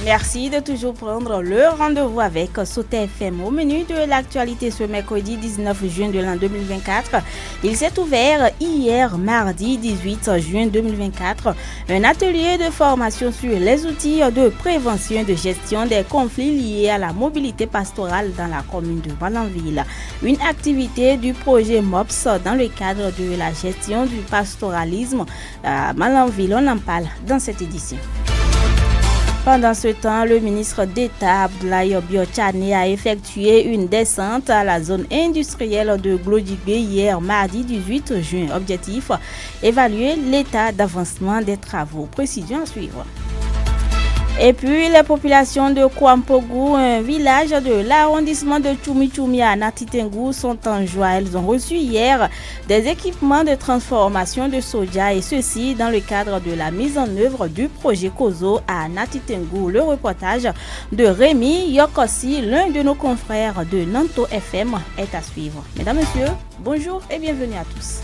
Merci de toujours prendre le rendez-vous avec Sauter FM. Au menu de l'actualité ce mercredi 19 juin de l'an 2024, il s'est ouvert hier mardi 18 juin 2024 un atelier de formation sur les outils de prévention et de gestion des conflits liés à la mobilité pastorale dans la commune de Malanville. Une activité du projet MOPS dans le cadre de la gestion du pastoralisme à Malanville. On en parle dans cette édition. Pendant ce temps, le ministre d'État Abdoulaye Biotchane a effectué une descente à la zone industrielle de Glodigbe hier mardi 18 juin. Objectif, évaluer l'état d'avancement des travaux. Précision à suivre. Et puis, les populations de Kouampougou, un village de l'arrondissement de Tchoumi à Natitengou, sont en joie. Elles ont reçu hier des équipements de transformation de soja et ceci dans le cadre de la mise en œuvre du projet Kozo à Natitengou. Le reportage de Rémi Yokossi, l'un de nos confrères de Nanto FM, est à suivre. Mesdames, Messieurs, bonjour et bienvenue à tous.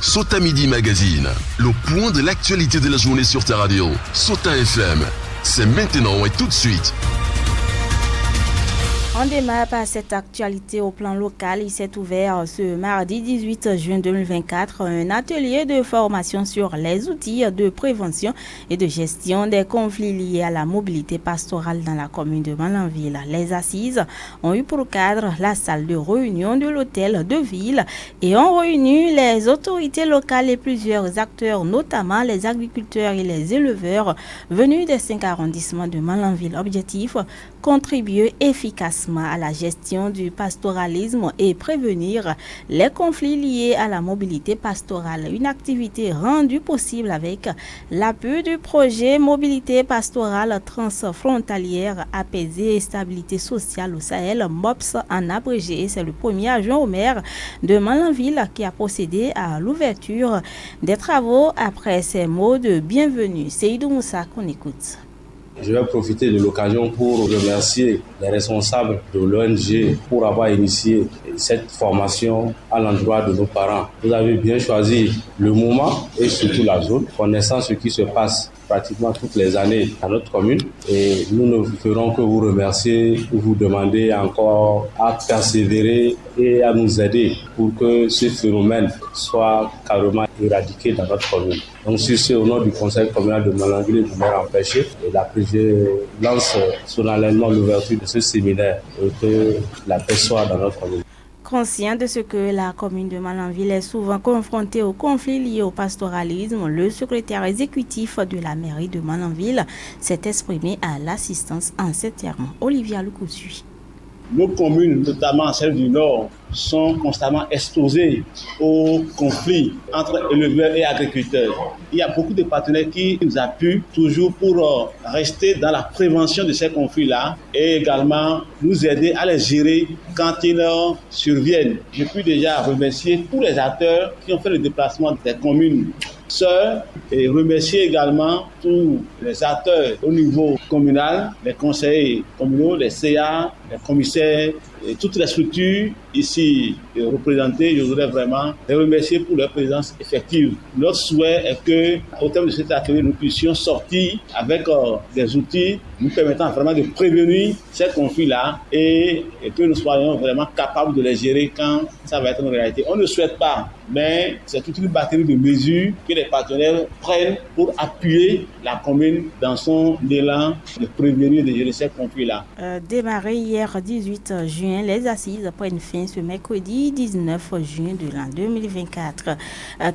Sota Midi Magazine, le point de l'actualité de la journée sur ta radio. Sota FM, c'est maintenant et tout de suite. On démarre par cette actualité au plan local. Il s'est ouvert ce mardi 18 juin 2024 un atelier de formation sur les outils de prévention et de gestion des conflits liés à la mobilité pastorale dans la commune de Malanville. Les assises ont eu pour cadre la salle de réunion de l'hôtel de ville et ont réuni les autorités locales et plusieurs acteurs, notamment les agriculteurs et les éleveurs venus des 5 arrondissements de Malanville. Objectif, contribuer efficacement à la gestion du pastoralisme et prévenir les conflits liés à la mobilité pastorale. Une activité rendue possible avec l'appui du projet Mobilité pastorale transfrontalière apaisée et stabilité sociale au Sahel, MOPS en abrégé. C'est le premier adjoint au maire de Malanville qui a procédé à l'ouverture des travaux après ces mots de bienvenue. Seydou Moussa qu'on écoute. Je vais profiter de l'occasion pour remercier les responsables de l'ONG pour avoir initié cette formation à l'endroit de nos parents. Vous avez bien choisi le moment et surtout la zone, connaissant ce qui se passe pratiquement toutes les années dans notre commune. Et nous ne ferons que vous remercier, vous demander encore à persévérer et à nous aider pour que ce phénomène soit carrément éradiqué dans notre commune. Donc sur ce, au nom du conseil communal de Malanville et du maire empêché, je lance solennellement l'ouverture de ce séminaire et que la paix soit dans notre commune. Conscient de ce que la commune de Malanville est souvent confrontée aux conflits liés au pastoralisme, le secrétaire exécutif de la mairie de Malanville s'est exprimé à l'assistance en ces termes. Olivier Loukousui. Nos communes, notamment celles du Nord, sont constamment exposées aux conflits entre éleveurs et agriculteurs. Il y a beaucoup de partenaires qui nous appuient toujours pour rester dans la prévention de ces conflits-là et également nous aider à les gérer quand ils surviennent. Je puis déjà remercier tous les acteurs qui ont fait le déplacement des communes sœurs et remercier également tous les acteurs au niveau communal, les conseillers communaux, les CA, les commissaires et toutes les structures ici représentées. Je voudrais vraiment les remercier pour leur présence effective. Notre souhait est que, au terme de cet atelier, nous puissions sortir avec des outils nous permettant vraiment de prévenir ces conflits-là et que nous soyons vraiment capables de les gérer quand ça va être une réalité. On ne souhaite pas, mais c'est toute une batterie de mesures que les partenaires prennent pour appuyer la commune dans son élan de prévenir et de gérer ces conflits-là. Démarré hier 18 juin, les assises prennent fin ce mercredi 19 juin de l'an 2024.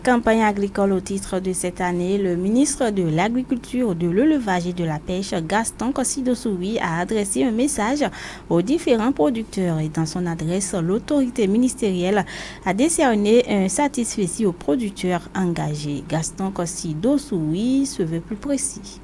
Campagne agricole au titre de cette année, le ministre de l'Agriculture, de l'Élevage et de la Pêche, Gaston Kossi-Dossoui, a adressé un message aux différents producteurs et dans son adresse, l'autorité ministérielle a décerné un satisfecit aux producteurs engagés. Gaston Kossi-Dossoui se veut plus précis.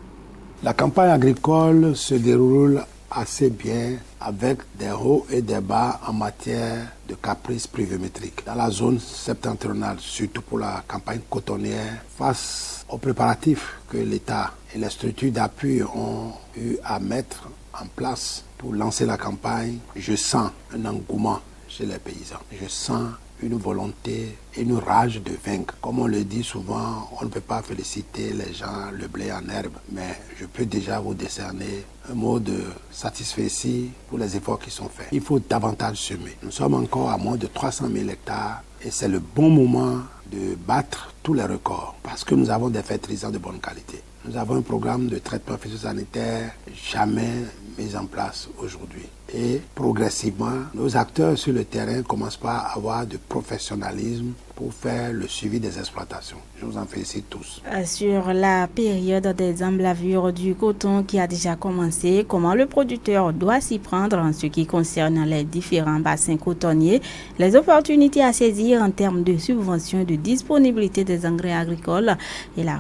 La campagne agricole se déroule assez bien avec des hauts et des bas en matière de caprices pluviométriques. Dans la zone septentrionale, surtout pour la campagne cotonnière, face aux préparatifs que l'État et les structures d'appui ont eu à mettre en place pour lancer la campagne, je sens un engouement chez les paysans. Je sens une volonté, une rage de vaincre. Comme on le dit souvent, on ne peut pas féliciter les gens, le blé en herbe, mais je peux déjà vous décerner un mot de satisfaction pour les efforts qui sont faits. Il faut davantage semer. Nous sommes encore à moins de 300 000 hectares et c'est le bon moment de battre tous les records parce que nous avons des fertilisants de bonne qualité. Nous avons un programme de traitement phytosanitaire jamais mis en place aujourd'hui. Et progressivement, nos acteurs sur le terrain commencent par avoir du professionnalisme pour faire le suivi des exploitations. Je vous en félicite tous. Sur la période des emblavures du coton qui a déjà commencé, comment le producteur doit s'y prendre en ce qui concerne les différents bassins cotonniers, les opportunités à saisir en termes de subventions et de disponibilité des engrais agricoles et la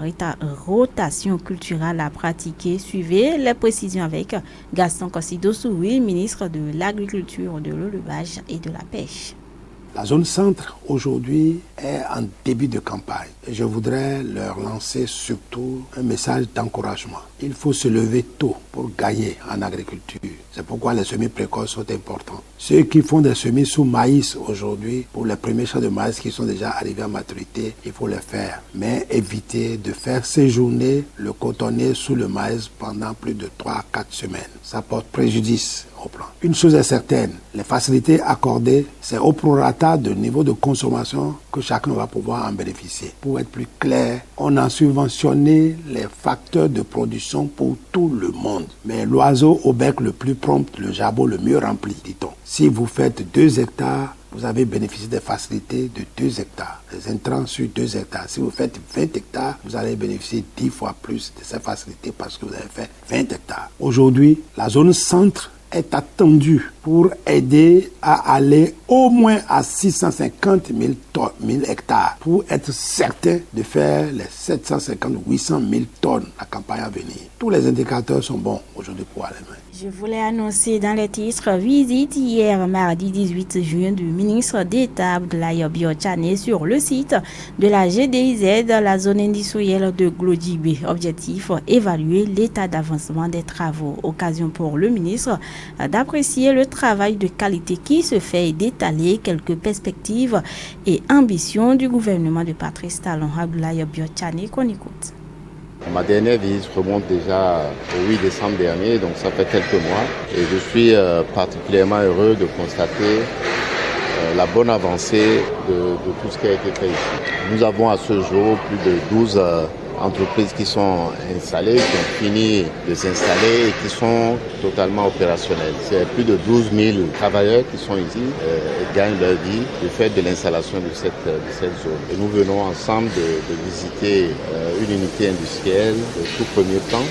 rotation culturelle à pratiquer. Suivez les précisions avec Gaston Kossidou-Soui, ministre de l'Agriculture, de l'Élevage et de la Pêche. La zone centre aujourd'hui est en début de campagne et je voudrais leur lancer surtout un message d'encouragement. Il faut se lever tôt pour gagner en agriculture. C'est pourquoi les semis précoces sont importants. Ceux qui font des semis sous maïs aujourd'hui, pour les premiers champs de maïs qui sont déjà arrivés à maturité, il faut les faire. Mais éviter de faire séjourner le cotonnier sous le maïs pendant plus de 3 à 4 semaines. Ça porte préjudice au plan. Une chose est certaine, les facilités accordées, c'est au prorata de niveau de consommation que chacun va pouvoir en bénéficier. Pour être plus clair, on a subventionné les facteurs de production pour tout le monde. Mais l'oiseau au bec le plus prompt, le jabot le mieux rempli, dit-on. Si vous faites 2 hectares, vous avez bénéficié des facilités de 2 hectares, des intrants sur 2 hectares. Si vous faites 20 hectares, vous allez bénéficier 10 fois plus de ces facilités parce que vous avez fait 20 hectares. Aujourd'hui, la zone centre est attendue pour aider à aller au moins à 650 000 hectares pour être certain de faire les 750-800 000 tonnes la campagne à venir. Tous les indicateurs sont bons aujourd'hui pour aller loin. Je voulais annoncer dans les titres visite hier mardi 18 juin du ministre d'État Abdoulaye Biotchane sur le site de la GDIZ, la zone industrielle de Glodibé. Objectif, évaluer l'état d'avancement des travaux. Occasion pour le ministre d'apprécier le travail de qualité qui se fait et d'étaler quelques perspectives et ambitions du gouvernement de Patrice Talon. Abdoulaye Biotchane qu'on écoute. Ma dernière visite remonte déjà au 8 décembre dernier, donc ça fait quelques mois. Et je suis particulièrement heureux de constater la bonne avancée de tout ce qui a été fait ici. Nous avons à ce jour plus de 12 entreprises qui sont installées, qui ont fini de s'installer et qui sont totalement opérationnelles. C'est plus de 12 000 travailleurs qui sont ici et gagnent leur vie du fait de l'installation de cette zone. Et nous venons ensemble de visiter une unité industrielle de tout premier plan,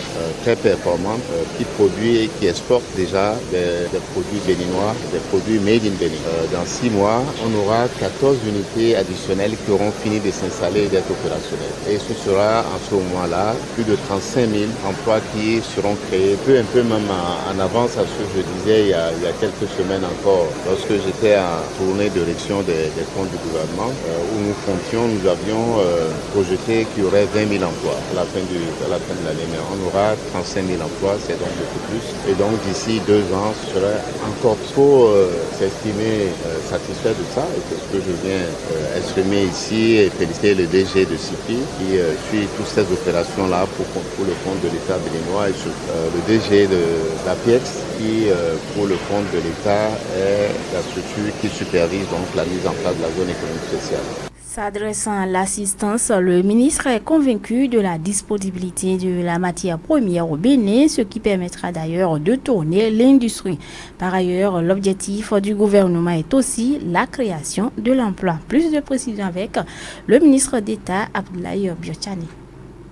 très performante, qui produit et qui exporte déjà des produits béninois, des produits made in Bénin. Dans 6 mois, on aura 14 unités additionnelles qui auront fini de s'installer et d'être opérationnelles. Et ce sera en ce moment-là plus de 35 000 emplois qui seront créés, peu même en avance à ce que je disais il y a quelques semaines encore, lorsque j'étais en tournée d'élection des comptes du gouvernement, où nous avions projeté qu'il y aurait 20 000 emplois à la fin de l'année. Mais on aura 35 000 emplois, c'est donc beaucoup plus. Et donc d'ici 2 ans, ce serait encore trop s'estimer satisfait de ça. Et c'est ce que je viens exprimer ici et féliciter le DG de CIPI qui suit toutes ces opérations-là pour le compte de l'État béninois et le DG de l'APEX qui, pour le compte de l'État, est la structure qui supervise donc la mise en place de la zone économique spéciale. S'adressant à l'assistance, le ministre est convaincu de la disponibilité de la matière première au Bénin, ce qui permettra d'ailleurs de tourner l'industrie. Par ailleurs, l'objectif du gouvernement est aussi la création de l'emploi. Plus de précisions avec le ministre d'État Abdoulaye Biotchane.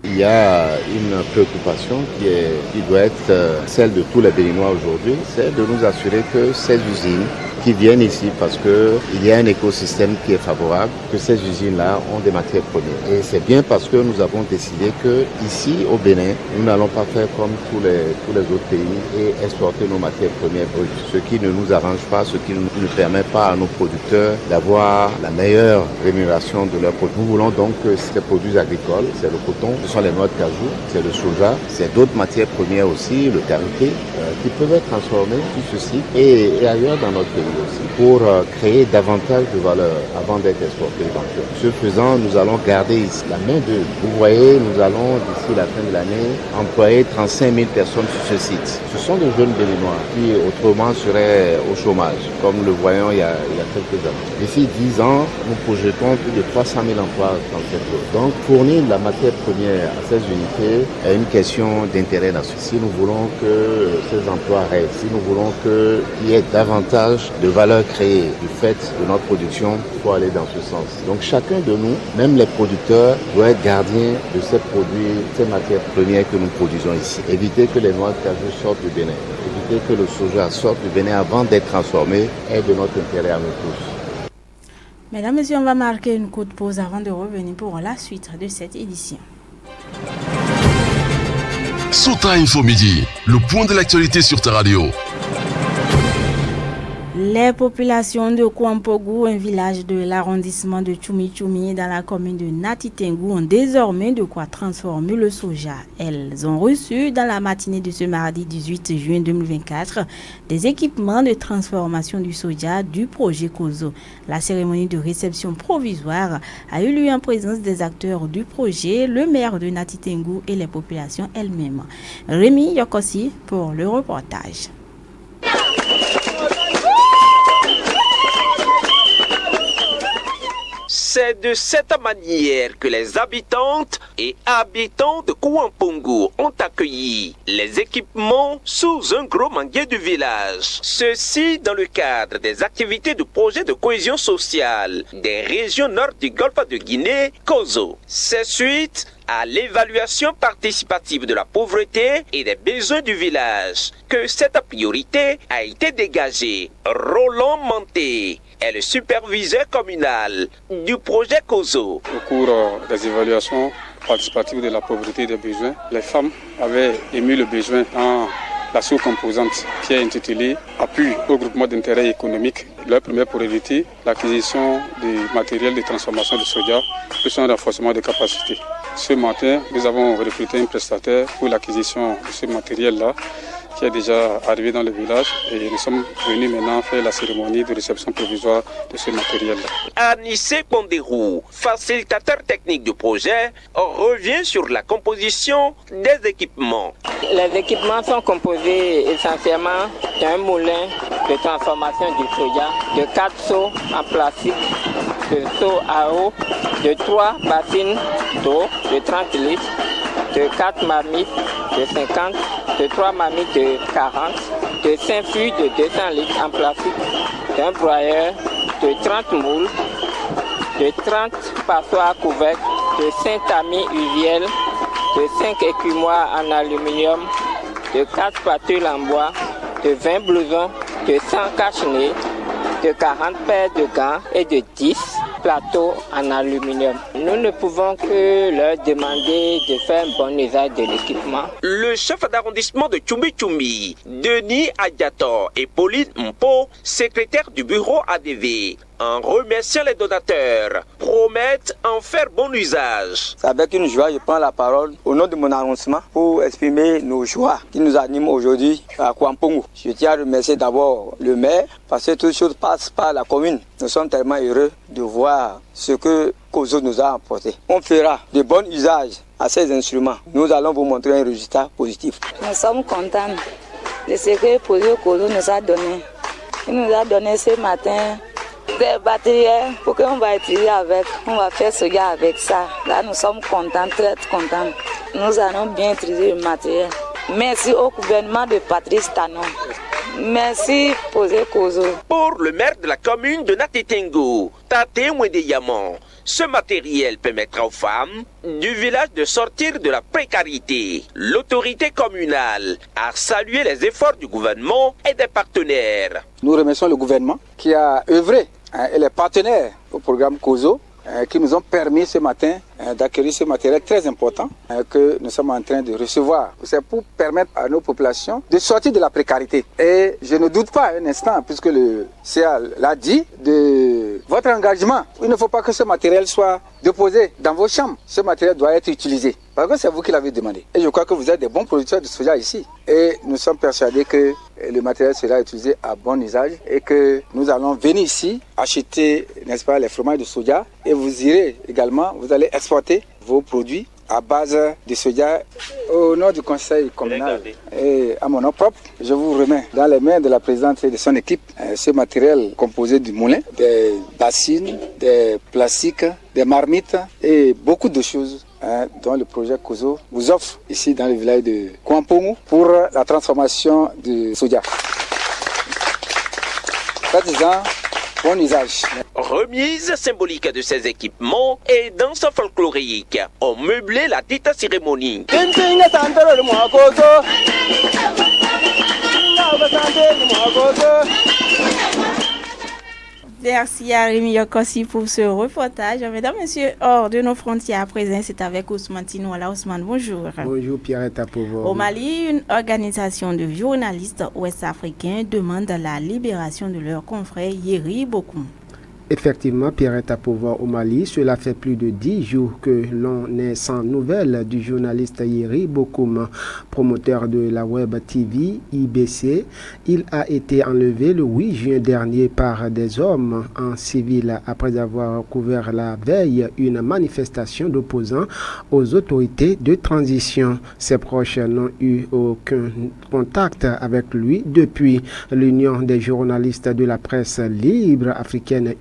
Il y a une préoccupation qui doit être celle de tous les Béninois aujourd'hui, c'est de nous assurer que ces usines qui viennent ici parce qu'il y a un écosystème qui est favorable, que ces usines-là ont des matières premières. Et c'est bien parce que nous avons décidé que ici au Bénin, nous n'allons pas faire comme tous les autres pays et exporter nos matières premières brutes, ce qui ne nous arrange pas, ce qui ne permet pas à nos producteurs d'avoir la meilleure rémunération de leurs produits. Nous voulons donc que ces produits agricoles, c'est le coton, sont les noix de cajou, c'est le soja, c'est d'autres matières premières aussi, le karité, qui peuvent être transformées sur ce site et ailleurs dans notre pays aussi, pour créer davantage de valeur avant d'être exportés éventuellement. Ce faisant, nous allons garder ici la main d'œuvre. Vous voyez, nous allons d'ici la fin de l'année employer 35 000 personnes sur ce site. Ce sont des jeunes Béninois qui autrement seraient au chômage, comme le voyons il y a quelques années. D'ici 10 ans, nous projetons plus de 300 000 emplois dans cette zone. Donc fournir la matière première à ces unités est une question d'intérêt national. Si nous voulons que ces emplois restent, si nous voulons qu'il y ait davantage de valeur créée du fait de notre production, il faut aller dans ce sens. Donc chacun de nous, même les producteurs, doit être gardien de ces produits, ces matières premières que nous produisons ici. Éviter que les noix de cajou sortent du Bénin, éviter que le soja sorte du Bénin avant d'être transformé est de notre intérêt à nous tous. Mesdames, Messieurs, on va marquer une courte pause avant de revenir pour la suite de cette édition. Sota Info Midi, le point de l'actualité sur ta radio. Les populations de Kouampougou, un village de l'arrondissement de Tchoumi-Tchoumi dans la commune de Natitengou, ont désormais de quoi transformer le soja. Elles ont reçu dans la matinée de ce mardi 18 juin 2024 des équipements de transformation du soja du projet Kozo. La cérémonie de réception provisoire a eu lieu en présence des acteurs du projet, le maire de Natitengou et les populations elles-mêmes. Rémi Yokossi pour le reportage. C'est de cette manière que les habitantes et habitants de Kouampougou ont accueilli les équipements sous un gros manguier du village. Ceci dans le cadre des activités du projet de cohésion sociale des régions nord du golfe de Guinée, Kozo. C'est suite à l'évaluation participative de la pauvreté et des besoins du village que cette priorité a été dégagée. Roland Manté est le superviseur communal du projet Kozo. Au cours des évaluations participatives de la pauvreté et des besoins, les femmes avaient émis le besoin dans la sous-composante qui est intitulée « Appui au groupement d'intérêt économique ». Leur première priorité, l'acquisition du matériel de transformation de soja plus un renforcement des capacités. Ce matin, nous avons recruté un prestataire pour l'acquisition de ce matériel-là qui est déjà arrivé dans le village et nous sommes venus maintenant faire la cérémonie de réception provisoire de ce matériel-là. Anissé Ponderou, facilitateur technique du projet, revient sur la composition des équipements. Les équipements sont composés essentiellement d'un moulin de transformation du soja, de 4 seaux en plastique, de seaux à eau, de 3 bassines d'eau de 30 litres, de 4 marmites de 50, de 3 marmites de 40, de 5 fûts de 200 litres en plastique, d'un broyeur, de 30 moules, de 30 passoires couvertes, de 5 tamis uviels, de 5 écumoires en aluminium, de 4 spatules en bois, de 20 blousons, de 100 cache-nez, de 40 paires de gants et de 10 plateaux en aluminium. Nous ne pouvons que leur demander de faire un bon usage de l'équipement. Le chef d'arrondissement de Tchoumi-Tchoumi, Denis Adiator et Pauline Mpo, secrétaire du bureau ADV, en remerciant les donateurs, promettent en faire bon usage. C'est avec une joie que je prends la parole au nom de mon arrondissement pour exprimer nos joies qui nous animent aujourd'hui à Kouampougou. Je tiens à remercier d'abord le maire parce que toute chose passe par la commune. Nous sommes tellement heureux de voir ce que Kozo nous a apporté. On fera de bon usage à ces instruments. Nous allons vous montrer un résultat positif. Nous sommes contents de ce que Projet Kozo nous a donné. Il nous a donné ce matin des batteries pour qu'on va utiliser avec. On va faire ce gars avec ça. Là, nous sommes contents, très contents. Nous allons bien utiliser le matériel. Merci au gouvernement de Patrice Talon. Merci, Projet Kozo. Pour le maire de la commune de Natitengou, Tate Mwedeyamon, ce matériel permettra aux femmes du village de sortir de la précarité. L'autorité communale a salué les efforts du gouvernement et des partenaires. Nous remercions le gouvernement qui a œuvré et les partenaires au programme Kozo qui nous ont permis ce matin d'acquérir ce matériel très important que nous sommes en train de recevoir. C'est pour permettre à nos populations de sortir de la précarité. Et je ne doute pas un instant, puisque le CA l'a dit, de votre engagement. Il ne faut pas que ce matériel soit déposé dans vos chambres. Ce matériel doit être utilisé. Parce que c'est vous qui l'avez demandé. Et je crois que vous êtes des bons producteurs de soja ici. Et nous sommes persuadés que le matériel sera utilisé à bon usage et que nous allons venir ici acheter, n'est-ce pas, les fromages de soja. Et vous irez également, vous allez exporter vos produits à base de soja. Au nom du conseil communal et à mon nom propre, je vous remets dans les mains de la présidente et de son équipe ce matériel composé du moulin, des bassines, des plastiques, des marmites et beaucoup de choses dont le projet COSO vous offre ici dans le village de Kouampongu pour la transformation du soja. Faites-en bon usage. Remise symbolique de ces équipements et danse folklorique ont meublé la dite cérémonie. Merci à Rémi Yokossi pour ce reportage. Mesdames, Messieurs, hors de nos frontières à présent, c'est avec Ousmane Tinouala. Ousmane, bonjour. Bonjour Pierrette Apovo. Au Mali, une organisation de journalistes ouest-africains demande la libération de leur confrère Yeri Bokoum. Effectivement, Pierrette Apovo au Mali, cela fait plus de 10 jours que l'on est sans nouvelles du journaliste Yeri Bokoum, promoteur de la Web TV IBC. Il a été enlevé le 8 juin dernier par des hommes en civil après avoir couvert la veille une manifestation d'opposants aux autorités de transition. Ses proches n'ont eu aucun contact avec lui depuis. L'Union des journalistes de la presse libre africaine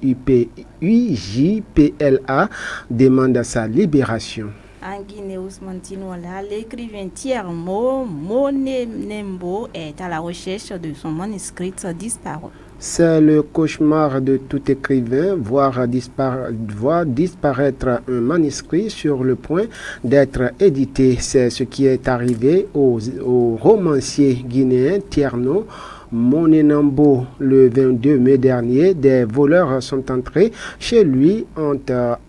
UJPLA demande sa libération. En Guinée, Ousmane Tinouala, l'écrivain Thiermo Monembo est à la recherche de son manuscrit disparu. C'est le cauchemar de tout écrivain, voir disparaître un manuscrit sur le point d'être édité. C'est ce qui est arrivé au romancier guinéen Thierno Monembo le 22 mai dernier. Des voleurs sont entrés chez lui, ont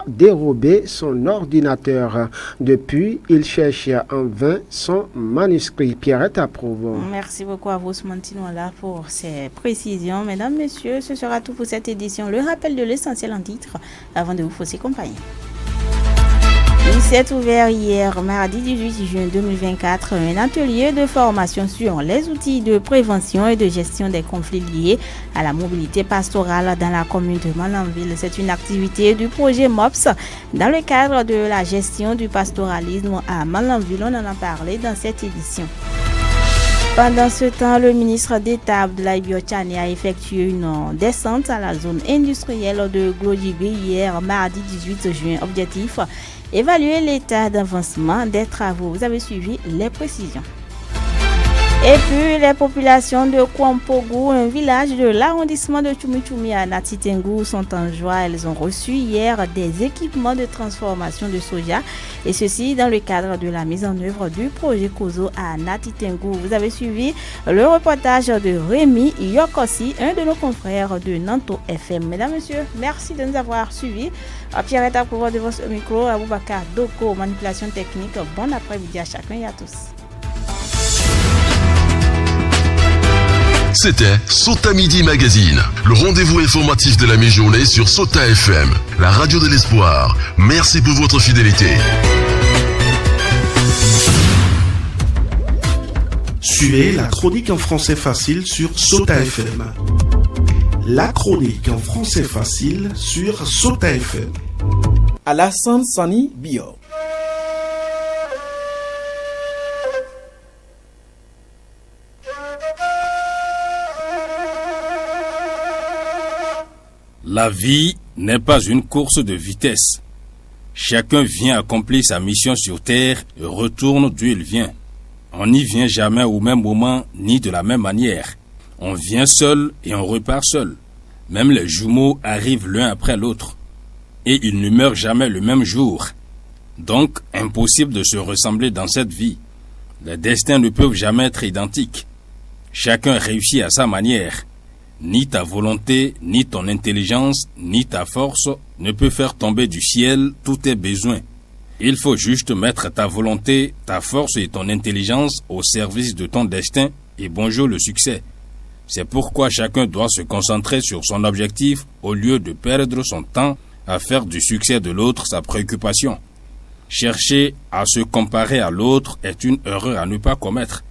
dérobé son ordinateur. Depuis, il cherche en vain son manuscrit. Pierrette approuve. Merci beaucoup à vous, Ousmane Tinouala, pour ces précisions. Mesdames, Messieurs, ce sera tout pour cette édition. Le rappel de l'essentiel en titre avant de vous fausser compagnie. Il s'est ouvert hier, mardi 18 juin 2024, un atelier de formation sur les outils de prévention et de gestion des conflits liés à la mobilité pastorale dans la commune de Malanville. C'est une activité du projet MOPS dans le cadre de la gestion du pastoralisme à Malanville. On en a parlé dans cette édition. Pendant ce temps, le ministre d'État Abdoulaye Biochane a effectué une descente à la zone industrielle de Glodjibé hier, mardi 18 juin. Objectif: évaluer l'état d'avancement des travaux. Vous avez suivi les précisions. Et puis, les populations de Kouampongu, un village de l'arrondissement de Tchoumitchoumi à Natitengu, sont en joie. Elles ont reçu hier des équipements de transformation de soja, et ceci dans le cadre de la mise en œuvre du projet COSO à Natitengu. Vous avez suivi le reportage de Rémi Yokossi, un de nos confrères de Nanto FM. Mesdames, Messieurs, merci de nous avoir suivis. Pierrette à pouvoir de votre micro, Aboubakar Doko, manipulation technique. Bon après-midi à chacun et à tous. C'était Sota Midi Magazine, le rendez-vous informatif de la mi-journée sur Sota FM, la radio de l'espoir. Merci pour votre fidélité. Suivez la chronique en français facile sur Sota FM. La chronique en français facile sur Sota FM. Alassane Sani Bio. La vie n'est pas une course de vitesse. Chacun vient accomplir sa mission sur Terre et retourne d'où il vient. On n'y vient jamais au même moment ni de la même manière. On vient seul et on repart seul. Même les jumeaux arrivent l'un après l'autre. Et ils ne meurent jamais le même jour. Donc, impossible de se ressembler dans cette vie. Les destins ne peuvent jamais être identiques. Chacun réussit à sa manière. Ni ta volonté, ni ton intelligence, ni ta force ne peut faire tomber du ciel tous tes besoins. Il faut juste mettre ta volonté, ta force et ton intelligence au service de ton destin et bonjour le succès. C'est pourquoi chacun doit se concentrer sur son objectif au lieu de perdre son temps à faire du succès de l'autre sa préoccupation. Chercher à se comparer à l'autre est une erreur à ne pas commettre.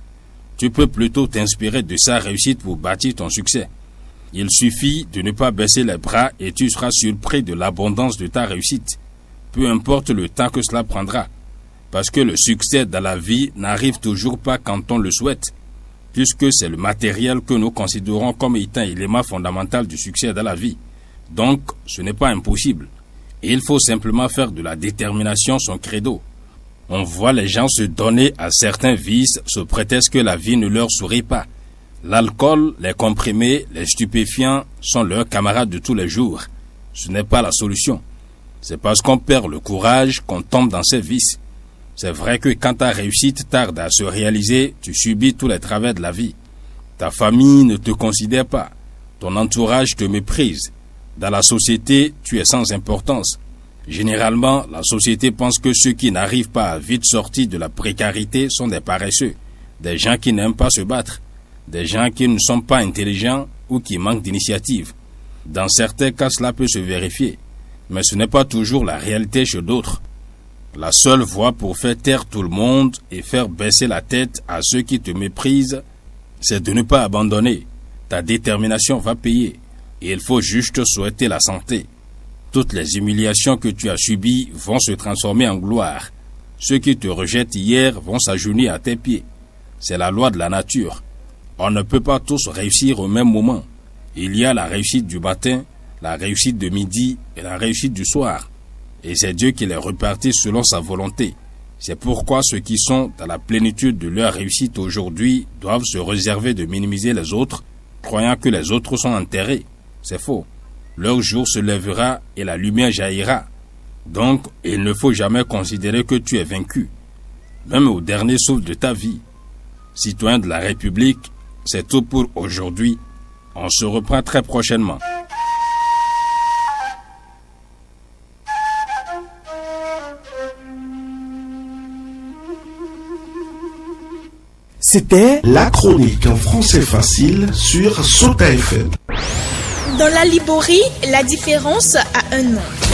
Tu peux plutôt t'inspirer de sa réussite pour bâtir ton succès. Il suffit de ne pas baisser les bras et tu seras surpris de l'abondance de ta réussite. Peu importe le temps que cela prendra. Parce que le succès dans la vie n'arrive toujours pas quand on le souhaite. Puisque c'est le matériel que nous considérons comme étant l'élément fondamental du succès dans la vie. Donc, ce n'est pas impossible. Il faut simplement faire de la détermination son credo. On voit les gens se donner à certains vices sous prétexte que la vie ne leur sourit pas. L'alcool, les comprimés, les stupéfiants sont leurs camarades de tous les jours. Ce n'est pas la solution. C'est parce qu'on perd le courage qu'on tombe dans ces vices. C'est vrai que quand ta réussite tarde à se réaliser, tu subis tous les travers de la vie. Ta famille ne te considère pas. Ton entourage te méprise. Dans la société, tu es sans importance. Généralement, la société pense que ceux qui n'arrivent pas à vite sortir de la précarité sont des paresseux, des gens qui n'aiment pas se battre, des gens qui ne sont pas intelligents ou qui manquent d'initiative. Dans certains cas, cela peut se vérifier, mais ce n'est pas toujours la réalité chez d'autres. La seule voie pour faire taire tout le monde et faire baisser la tête à ceux qui te méprisent, c'est de ne pas abandonner. Ta détermination va payer. Et il faut juste souhaiter la santé. Toutes les humiliations que tu as subies vont se transformer en gloire. Ceux qui te rejettent hier vont s'agenouiller à tes pieds. C'est la loi de la nature. On ne peut pas tous réussir au même moment. Il y a la réussite du matin, la réussite de midi et la réussite du soir. Et c'est Dieu qui les répartit selon sa volonté. C'est pourquoi ceux qui sont dans la plénitude de leur réussite aujourd'hui doivent se réserver de minimiser les autres, croyant que les autres sont enterrés. C'est faux. Leur jour se lèvera et la lumière jaillira. Donc, il ne faut jamais considérer que tu es vaincu, même au dernier souffle de ta vie. Citoyen de la République, c'est tout pour aujourd'hui. On se reprend très prochainement. C'était la chronique en français facile sur Sota FM. Dans la Liborie, la différence a un nom.